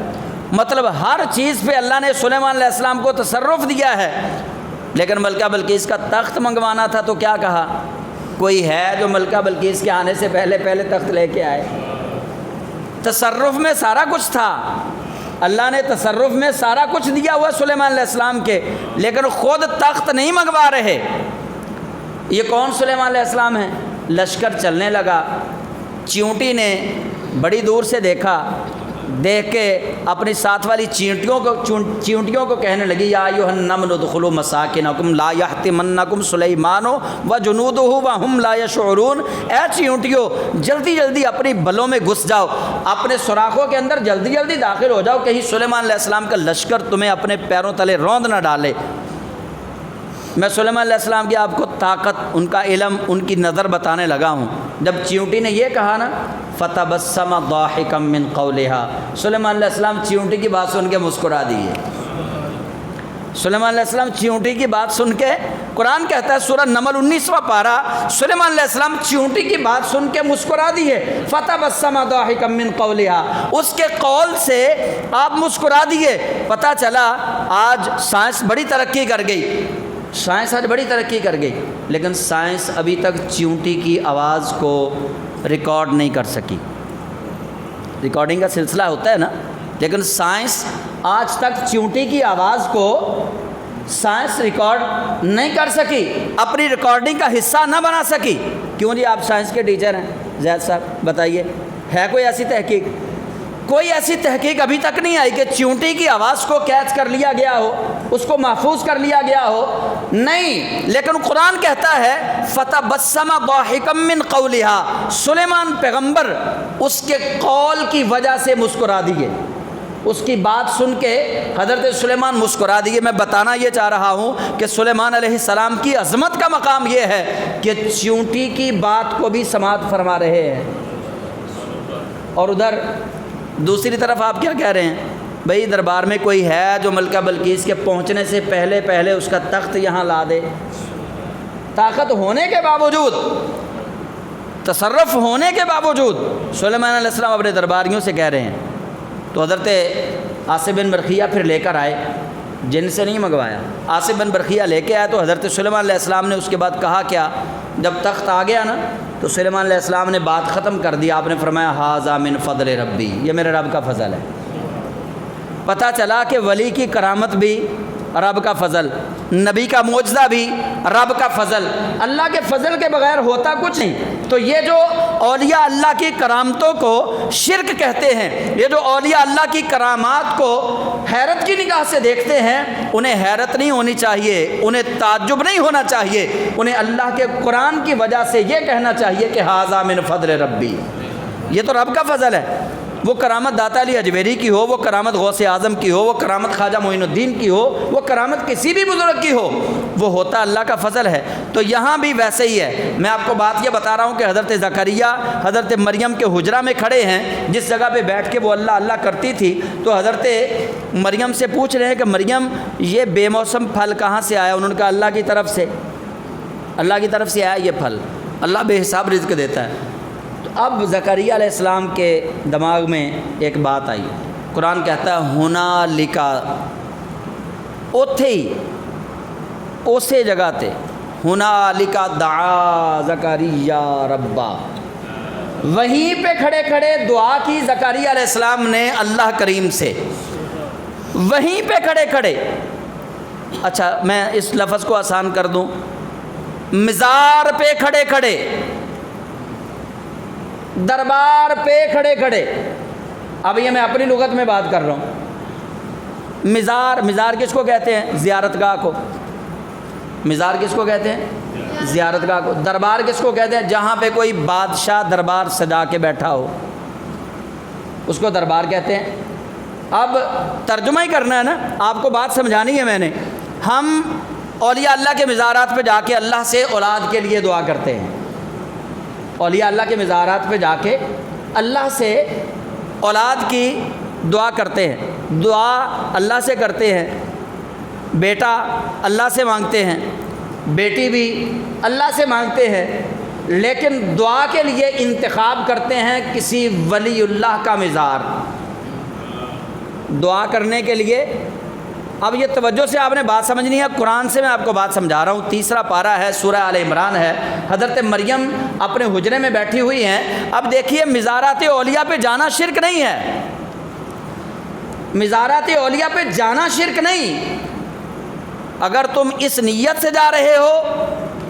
مطلب ہر چیز پہ اللہ نے سلیمان علیہ السلام کو تصرف دیا ہے۔ لیکن ملکہ بلقیس کا تخت منگوانا تھا تو کیا کہا؟ کوئی ہے جو ملکہ بلقیس کے آنے سے پہلے تخت لے کے آئے؟ تصرف میں سارا کچھ تھا، اللہ نے تصرف میں سارا کچھ دیا ہوا سلیمان علیہ السلام کے، لیکن خود تخت نہیں منگوا رہے۔ یہ کون سلیمان علیہ السلام ہیں؟ لشکر چلنے لگا، چیونٹی نے بڑی دور سے دیکھا، دیکھ کے اپنی ساتھ والی چیونٹیوں کو کہنے لگی یا ایھا النمل ادخلوا مساکنکم لا یحطمنکم سلیمان وجنودہ وہم لا یشعرون۔ اے چیونٹیوں جلدی جلدی اپنی بلوں میں گھس جاؤ، اپنے سوراخوں کے اندر جلدی جلدی داخل ہو جاؤ، کہیں سلیمان علیہ السلام کا لشکر تمہیں اپنے پیروں تلے روند نہ ڈالے۔ میں سلیمان علیہ السلام کی آپ کو طاقت، ان کا علم، ان کی نظر بتانے لگا ہوں۔ جب چیونٹی نے یہ کہا نا فتبسم ضاحکا من قولها، سلیمان علیہ السلام چیونٹی کی بات سن کے مسکرا دیے۔ سلیمان علیہ السلام چیونٹی کی بات سن کے، قرآن کہتا ہے سورہ نمل 19واں پارہ، سلیمان علیہ السلام چیونٹی کی بات سن کے مسکرا دیے، فتبسم ضاحکا من قولها، اس کے قول سے آپ مسکرا دیے۔ پتہ چلا آج سائنس بڑی ترقی کر گئی، سائنس آج بڑی ترقی کر گئی، لیکن سائنس ابھی تک چیونٹی کی آواز کو ریکارڈ نہیں کر سکی۔ ریکارڈنگ کا سلسلہ ہوتا ہے نا، لیکن سائنس آج تک چیونٹی کی آواز کو سائنس ریکارڈ نہیں کر سکی، اپنی ریکارڈنگ کا حصہ نہ بنا سکی۔ کیوں جی؟ آپ سائنس کے ٹیچر ہیں زید صاحب، بتائیے ہے کوئی ایسی تحقیق؟ کوئی ایسی تحقیق ابھی تک نہیں آئی کہ چیونٹی کی آواز کو کیچ کر لیا گیا ہو، اس کو محفوظ کر لیا گیا ہو، نہیں۔ لیکن قرآن کہتا ہے فتبسم ضاحکا من قولها، سلیمان پیغمبر اس کے قول کی وجہ سے مسکرا دیے، اس کی بات سن کے حضرت سلیمان مسکرا دیے۔ میں بتانا یہ چاہ رہا ہوں کہ سلیمان علیہ السلام کی عظمت کا مقام یہ ہے کہ چیونٹی کی بات کو بھی سماعت فرما رہے ہیں، اور ادھر دوسری طرف آپ کیا کہہ رہے ہیں؟ بھئی دربار میں کوئی ہے جو ملکہ بلقیس کے پہنچنے سے پہلے اس کا تخت یہاں لا دے؟ طاقت ہونے کے باوجود، تصرف ہونے کے باوجود سلیمان علیہ السلام اپنے درباریوں سے کہہ رہے ہیں۔ تو حضرت آصف بن برقیہ پھر لے کر آئے، جن سے نہیں منگوایا، آصف بن برقیہ لے کے آئے۔ تو حضرت سلیمان علیہ السلام نے اس کے بعد کہا کیا؟ جب تخت آ گیا نا تو سلیمان علیہ السلام نے بات ختم کر دی، آپ نے فرمایا ھذا من فضل ربی، یہ میرے رب کا فضل ہے۔ پتہ چلا کہ ولی کی کرامت بھی رب کا فضل، نبی کا معجزہ بھی رب کا فضل، اللہ کے فضل کے بغیر ہوتا کچھ نہیں۔ تو یہ جو اولیاء اللہ کی کرامتوں کو شرک کہتے ہیں، یہ جو اولیاء اللہ کی کرامات کو حیرت کی نگاہ سے دیکھتے ہیں، انہیں حیرت نہیں ہونی چاہیے، انہیں تعجب نہیں ہونا چاہیے، انہیں اللہ کے قرآن کی وجہ سے یہ کہنا چاہیے کہ ھذا من فضل ربی، یہ تو رب کا فضل ہے۔ وہ کرامت داتا علی اجمیری کی ہو، وہ کرامت غوث اعظم کی ہو، وہ کرامت خواجہ معین الدین کی ہو، وہ کرامت کسی بھی بزرگ کی ہو، وہ ہوتا اللہ کا فضل ہے۔ تو یہاں بھی ویسے ہی ہے۔ میں آپ کو بات یہ بتا رہا ہوں کہ حضرت زکریا حضرت مریم کے حجرہ میں کھڑے ہیں، جس جگہ پہ بیٹھ کے وہ اللہ اللہ کرتی تھی، تو حضرت مریم سے پوچھ رہے ہیں کہ مریم یہ بے موسم پھل کہاں سے آیا؟ انہوں نے کہا اللہ کی طرف سے، اللہ کی طرف سے آیا یہ پھل، اللہ بے حساب رزق دیتا ہے۔ تو اب زکریا علیہ السلام کے دماغ میں ایک بات آئی، قرآن کہتا ہے ہنالک، اوتھے ہی اسی جگہ تے، ہنالک دعا زکریا ربا، وہیں پہ کھڑے کھڑے دعا کی زکریا علیہ السلام نے اللہ کریم سے، وہیں پہ کھڑے کھڑے۔ اچھا میں اس لفظ کو آسان کر دوں، مزار پہ کھڑے کھڑے، دربار پہ کھڑے کھڑے، اب یہ میں اپنی لغت میں بات کر رہا ہوں۔ مزار، مزار کس کو کہتے ہیں؟ زیارت گاہ کو۔ مزار کس کو کہتے ہیں؟ زیارت گاہ کو۔ دربار کس کو کہتے ہیں؟ جہاں پہ کوئی بادشاہ دربار سجا کے بیٹھا ہو، اس کو دربار کہتے ہیں۔ اب ترجمہ ہی کرنا ہے نا، آپ کو بات سمجھانی ہے میں نے۔ ہم اولیاء اللہ کے مزارات پہ جا کے اللہ سے اولاد کے لیے دعا کرتے ہیں، اولیاء اللہ کے مزارات پہ جا کے اللہ سے اولاد کی دعا کرتے ہیں، دعا اللہ سے کرتے ہیں، بیٹا اللہ سے مانگتے ہیں، بیٹی بھی اللہ سے مانگتے ہیں، لیکن دعا کے لیے انتخاب کرتے ہیں کسی ولی اللہ کا مزار دعا کرنے کے لیے۔ اب یہ توجہ سے آپ نے بات سمجھنی ہے، قرآن سے میں آپ کو بات سمجھا رہا ہوں۔ تیسرا پارہ ہے، سورہ آل عمران ہے، حضرت مریم اپنے حجرے میں بیٹھی ہوئی ہیں۔ اب دیکھیے مزارات اولیاء پہ جانا شرک نہیں ہے، مزارات اولیاء پہ جانا شرک نہیں۔ اگر تم اس نیت سے جا رہے ہو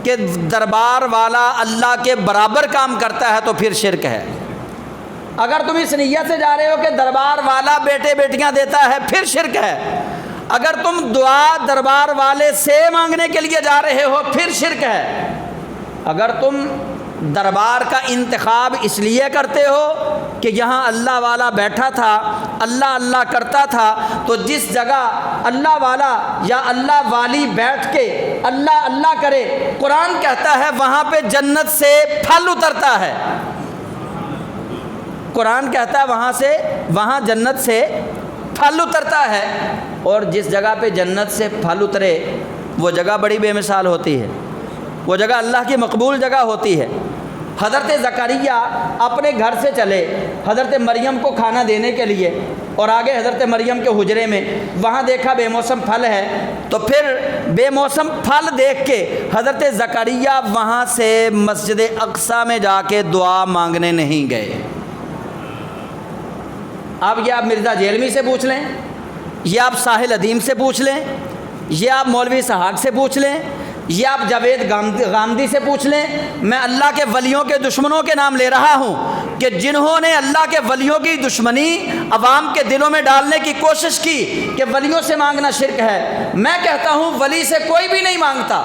کہ دربار والا اللہ کے برابر کام کرتا ہے تو پھر شرک ہے۔ اگر تم اس نیت سے جا رہے ہو کہ دربار والا بیٹے بیٹیاں دیتا ہے پھر شرک ہے۔ اگر تم دعا دربار والے سے مانگنے کے لیے جا رہے ہو پھر شرک ہے۔ اگر تم دربار کا انتخاب اس لیے کرتے ہو کہ یہاں اللہ والا بیٹھا تھا، اللہ اللہ کرتا تھا، تو جس جگہ اللہ والا یا اللہ والی بیٹھ کے اللہ اللہ کرے، قرآن کہتا ہے وہاں پہ جنت سے پھل اترتا ہے۔ قرآن کہتا ہے وہاں جنت سے پھل اترتا ہے، اور جس جگہ پہ جنت سے پھل اترے وہ جگہ بڑی بے مثال ہوتی ہے، وہ جگہ اللہ کی مقبول جگہ ہوتی ہے۔ حضرت زکریا اپنے گھر سے چلے حضرت مریم کو کھانا دینے کے لیے، اور آگے حضرت مریم کے حجرے میں وہاں دیکھا بے موسم پھل ہے، تو پھر بے موسم پھل دیکھ کے حضرت زکریا وہاں سے مسجد اقصیٰ میں جا کے دعا مانگنے نہیں گئے۔ اب یہ آپ مرزا جیلمی سے پوچھ لیں، یہ آپ ساحل ادیم سے پوچھ لیں، یہ آپ مولوی اسحاق سے پوچھ لیں، یہ آپ جاوید غامدی سے پوچھ لیں، میں اللہ کے ولیوں کے دشمنوں کے نام لے رہا ہوں کہ جنہوں نے اللہ کے ولیوں کی دشمنی عوام کے دلوں میں ڈالنے کی کوشش کی کہ ولیوں سے مانگنا شرک ہے۔ میں کہتا ہوں ولی سے کوئی بھی نہیں مانگتا،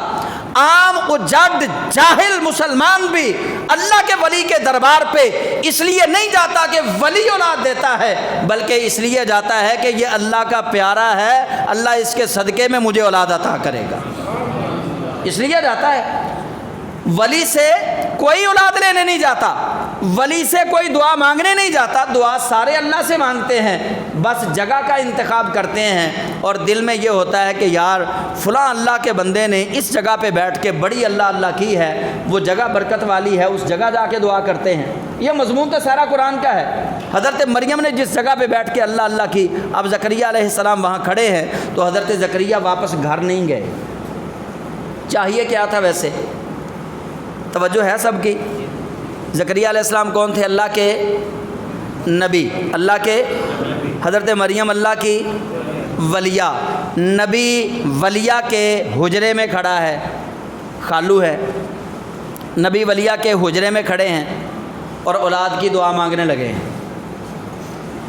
عام اجڑ جاہل مسلمان بھی اللہ کے ولی کے دربار پہ اس لیے نہیں جاتا کہ ولی اولاد دیتا ہے، بلکہ اس لیے جاتا ہے کہ یہ اللہ کا پیارا ہے، اللہ اس کے صدقے میں مجھے اولاد عطا کرے گا، اس لیے جاتا ہے۔ ولی سے کوئی اولاد لینے نہیں جاتا، ولی سے کوئی دعا مانگنے نہیں جاتا، دعا سارے اللہ سے مانگتے ہیں، بس جگہ کا انتخاب کرتے ہیں، اور دل میں یہ ہوتا ہے کہ یار فلاں اللہ کے بندے نے اس جگہ پہ بیٹھ کے بڑی اللہ اللہ کی ہے، وہ جگہ برکت والی ہے، اس جگہ جا کے دعا کرتے ہیں۔ یہ مضمون تو سارا قرآن کا ہے۔ حضرت مریم نے جس جگہ پہ بیٹھ کے اللہ اللہ کی، اب زکریا علیہ السلام وہاں کھڑے ہیں، تو حضرت زکریا واپس گھر نہیں گئے۔ چاہیے کیا تھا ویسے؟ توجہ ہے سب کی؟ زکریا علیہ السلام کون تھے؟ اللہ کے نبی، اللہ کے، حضرت مریم اللہ کی ولیہ، نبی ولیہ کے حجرے میں کھڑا ہے، خالو ہے، نبی ولیہ کے حجرے میں کھڑے ہیں اور اولاد کی دعا مانگنے لگے ہیں۔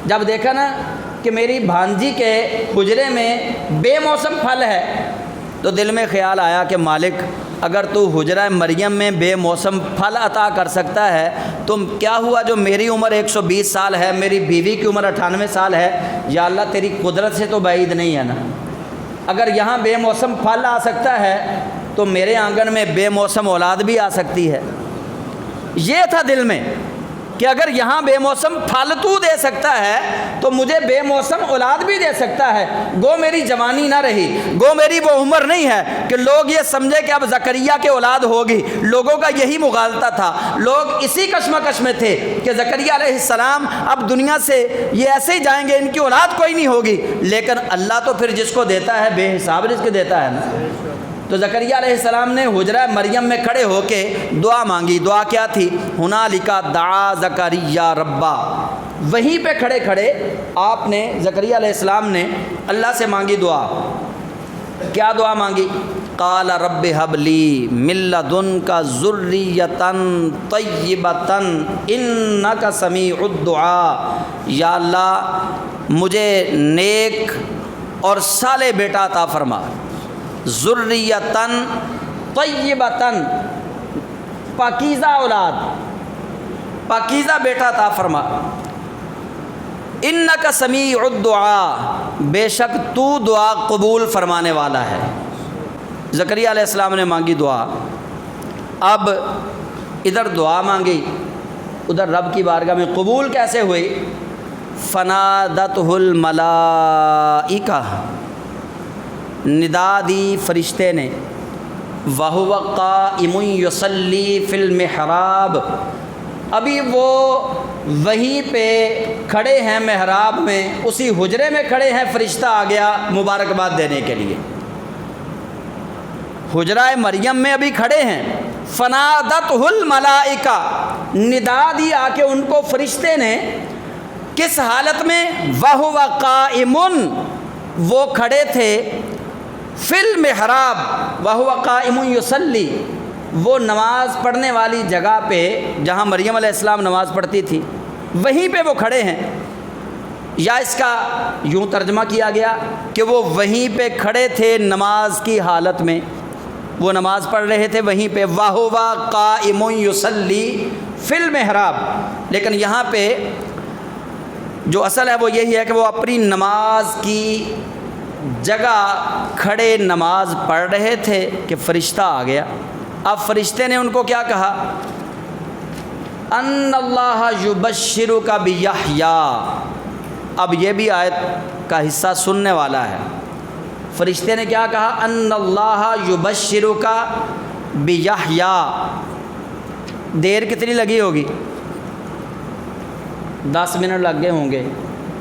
جب دیکھا نا کہ میری بھانجی کے حجرے میں بے موسم پھل ہے تو دل میں خیال آیا کہ مالک اگر تو حجرہ مریم میں بے موسم پھل عطا کر سکتا ہے تو کیا ہوا جو میری عمر 120 سال ہے، میری بیوی کی عمر 98 سال ہے، یا اللہ تیری قدرت سے تو بعید نہیں ہے نا۔ اگر یہاں بے موسم پھل آ سکتا ہے تو میرے آنگن میں بے موسم اولاد بھی آ سکتی ہے۔ یہ تھا دل میں کہ اگر یہاں بے موسم پھل تو دے سکتا ہے تو مجھے بے موسم اولاد بھی دے سکتا ہے۔ گو میری جوانی نہ رہی، گو میری وہ عمر نہیں ہے کہ لوگ یہ سمجھے کہ اب زکریا کے اولاد ہوگی۔ لوگوں کا یہی مغالطہ تھا، لوگ اسی کشمکش میں تھے کہ زکریا علیہ السلام اب دنیا سے یہ ایسے ہی جائیں گے، ان کی اولاد کوئی نہیں ہوگی۔ لیکن اللہ تو پھر جس کو دیتا ہے بے حساب رزق دیتا ہے نا۔ تو زکریا علیہ السلام نے حجرہ مریم میں کھڑے ہو کے دعا مانگی۔ دعا کیا تھی؟ ہنالک دعا زکریا ربا۔ وہیں پہ کھڑے کھڑے آپ نے زکریا علیہ السلام نے اللہ سے مانگی دعا۔ کیا دعا مانگی؟ قال رب هب لی من لدنک ذریۃ طیبۃ انک سمیع الدعاء۔ یا اللہ مجھے نیک اور صالح بیٹا عطا فرما، ذریۃً طیبۃً، پاکیزہ اولاد، پاکیزہ بیٹا عطا فرما، انک سمیع الدعاء، بے شک تو دعا قبول فرمانے والا ہے۔ زکریا علیہ السلام نے مانگی دعا، اب ادھر دعا مانگی ادھر رب کی بارگاہ میں قبول کیسے ہوئی؟ فنادتہ الملائکہ، ندا دی فرشتے نے، وَهُوَ قَائِمٌ يُصَلِّي فِي الْمِحْرَابِ، ابھی وہ وہیں پہ کھڑے ہیں محراب میں، اسی حجرے میں کھڑے ہیں، فرشتہ آ گیا مبارکباد دینے کے لیے۔ حجرہ مریم میں ابھی کھڑے ہیں، فنادتہ الملائکہ، ندا دی آ کے ان کو فرشتے نے، کس حالت میں؟ وَهُوَ قَائِمٌ، وہ کھڑے تھے، فی المحراب، وَهُوَ قَائِمٌ يُصَلِّي، وہ نماز پڑھنے والی جگہ پہ جہاں مریم علیہ السلام نماز پڑھتی تھی وہیں پہ وہ کھڑے ہیں۔ یا اس کا یوں ترجمہ کیا گیا کہ وہ وہیں پہ کھڑے تھے نماز کی حالت میں، وہ نماز پڑھ رہے تھے وہیں پہ، وَهُوَ قَائِمٌ يُصَلِّي فِي الْمِحْرَابِ۔ لیکن یہاں پہ جو اصل ہے وہ یہی ہے کہ وہ اپنی نماز کی جگہ کھڑے نماز پڑھ رہے تھے کہ فرشتہ آ گیا۔ اب فرشتے نے ان کو کیا کہا؟ ان اللہ یبشرک بیحییٰ، اب یہ بھی آیت کا حصہ سننے والا ہے۔ فرشتے نے کیا کہا؟ ان اللہ یبشرک بیحییٰ۔ دیر کتنی لگی ہوگی؟ 10 منٹ لگ گئے ہوں گے،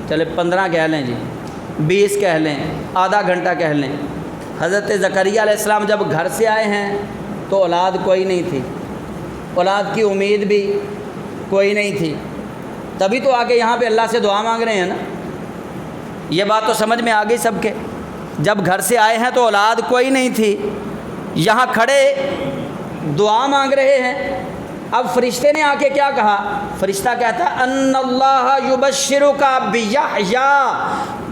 چلے 15 کہہ لیں جی، 20 کہہ لیں، آدھا گھنٹہ کہہ لیں۔ حضرت زکریا علیہ السلام جب گھر سے آئے ہیں تو اولاد کوئی نہیں تھی، اولاد کی امید بھی کوئی نہیں تھی، تبھی تو آگے یہاں پہ اللہ سے دعا مانگ رہے ہیں نا۔ یہ بات تو سمجھ میں آ گئی سب کے، جب گھر سے آئے ہیں تو اولاد کوئی نہیں تھی، یہاں کھڑے دعا مانگ رہے ہیں۔ اب فرشتے نے آ کے کیا کہا؟ فرشتہ کہتا ہے ان اللہ یبشرک بیحییٰ،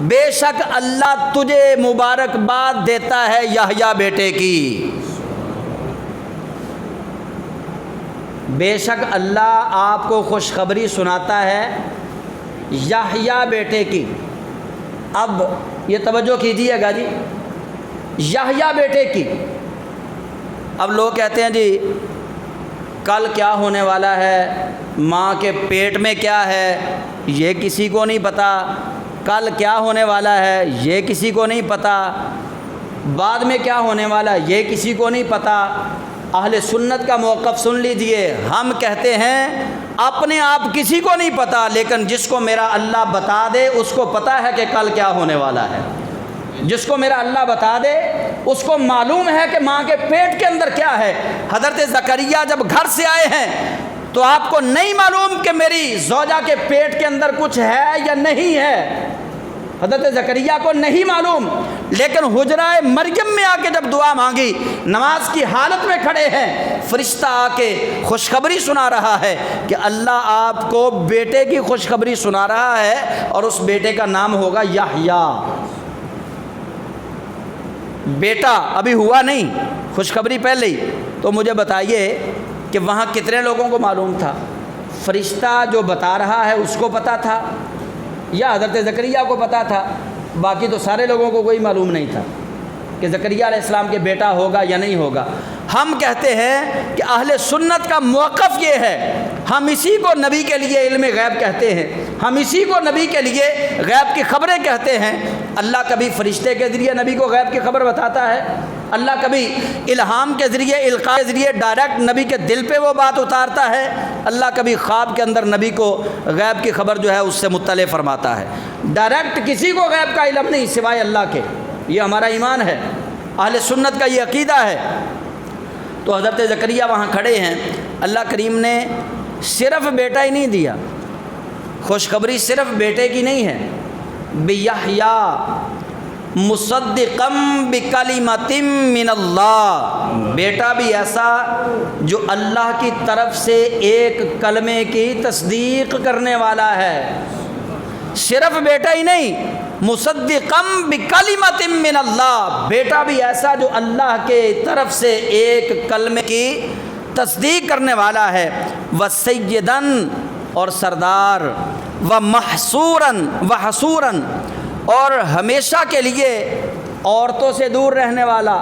بے شک اللہ تجھے مبارکباد دیتا ہے یحییٰ بیٹے کی۔ بے شک اللہ آپ کو خوشخبری سناتا ہے یحییٰ بیٹے کی۔ اب یہ توجہ کیجیے گا جی، یحییٰ بیٹے کی۔ اب لوگ کہتے ہیں جی کل کیا ہونے والا ہے، ماں کے پیٹ میں کیا ہے یہ کسی کو نہیں پتہ، کل کیا ہونے والا ہے یہ کسی کو نہیں پتہ، بعد میں کیا ہونے والا یہ کسی کو نہیں پتہ۔ اہل سنت کا موقف سن لیجئے، ہم کہتے ہیں اپنے آپ کسی کو نہیں پتہ، لیکن جس کو میرا اللہ بتا دے اس کو پتہ ہے کہ کل کیا ہونے والا ہے۔ جس کو میرا اللہ بتا دے اس کو معلوم ہے کہ ماں کے پیٹ کے اندر کیا ہے۔ حضرت زکریا جب گھر سے آئے ہیں تو آپ کو نہیں معلوم کہ میری زوجہ کے پیٹ کے اندر کچھ ہے یا نہیں ہے، حضرت زکریا کو نہیں معلوم، لیکن حجرہ مریم میں آ کے جب دعا مانگی، نماز کی حالت میں کھڑے ہیں، فرشتہ آ کے خوشخبری سنا رہا ہے کہ اللہ آپ کو بیٹے کی خوشخبری سنا رہا ہے، اور اس بیٹے کا نام ہوگا یحییٰ۔ بیٹا ابھی ہوا نہیں، خوشخبری پہلے ہی۔ تو مجھے بتائیے کہ وہاں کتنے لوگوں کو معلوم تھا؟ فرشتہ جو بتا رہا ہے اس کو پتہ تھا یا حضرت زکریا کو پتہ تھا؟ باقی تو سارے لوگوں کو کوئی معلوم نہیں تھا کہ زکریا علیہ السلام کے بیٹا ہوگا یا نہیں ہوگا۔ ہم کہتے ہیں کہ اہل سنت کا موقف یہ ہے، ہم اسی کو نبی کے لیے علم غیب کہتے ہیں، ہم اسی کو نبی کے لیے غیب کی خبریں کہتے ہیں۔ اللہ کبھی فرشتے کے ذریعے نبی کو غیب کی خبر بتاتا ہے، اللہ کبھی الہام کے ذریعے، القاء کے ذریعے ڈائریکٹ نبی کے دل پہ وہ بات اتارتا ہے، اللہ کبھی خواب کے اندر نبی کو غیب کی خبر جو ہے اس سے مطلع فرماتا ہے۔ ڈائریکٹ کسی کو غیب کا علم نہیں سوائے اللہ کے، یہ ہمارا ایمان ہے، اہل سنت کا یہ عقیدہ ہے۔ تو حضرت زکریا وہاں کھڑے ہیں، اللہ کریم نے صرف بیٹا ہی نہیں دیا، خوشخبری صرف بیٹے کی نہیں ہے، بیحییٰ مصدقا بکلمۃ من اللہ، بیٹا بھی ایسا جو اللہ کی طرف سے ایک کلمے کی تصدیق کرنے والا ہے۔ صرف بیٹا ہی نہیں، مصدقا بکلمۃ من اللہ، بیٹا بھی ایسا جو اللہ کے طرف سے ایک کلمے کی تصدیق کرنے والا ہے۔ وسیداً اور سردار، ومحصوراً وحصوراً اور ہمیشہ کے لیے عورتوں سے دور رہنے والا۔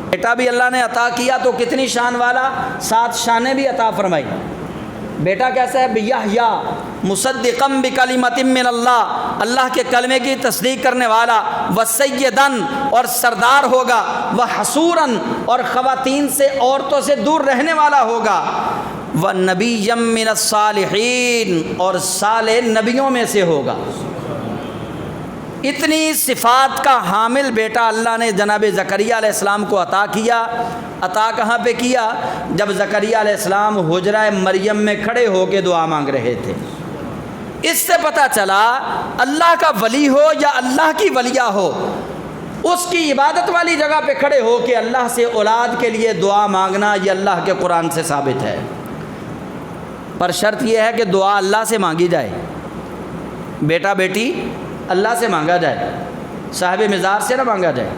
بیٹا بھی اللہ نے عطا کیا تو کتنی شان والا، 7 شانیں بھی عطا فرمائی۔ بیٹا کیسا ہے؟ بیحییٰ مصدقا بکلمۃ من اللہ، اللہ کے کلمے کی تصدیق کرنے والا، وسیداً اور سردار ہوگا، وحصوراً اور خواتین سے، عورتوں سے دور رہنے والا ہوگا، ونبیا من الصالحین اور صالح نبیوں میں سے ہوگا۔ اتنی صفات کا حامل بیٹا اللہ نے جناب زکریا علیہ السلام کو عطا کیا۔ عطا کہاں پہ کیا؟ جب زکریا علیہ السلام حجرہ مریم میں کھڑے ہو کے دعا مانگ رہے تھے۔ اس سے پتہ چلا اللہ کا ولی ہو یا اللہ کی ولیہ ہو، اس کی عبادت والی جگہ پہ کھڑے ہو کے اللہ سے اولاد کے لیے دعا مانگنا یہ اللہ کے قرآن سے ثابت ہے، پر شرط یہ ہے کہ دعا اللہ سے مانگی جائے، بیٹا بیٹی اللہ سے مانگا جائے، صاحب مزار سے نہ مانگا جائے۔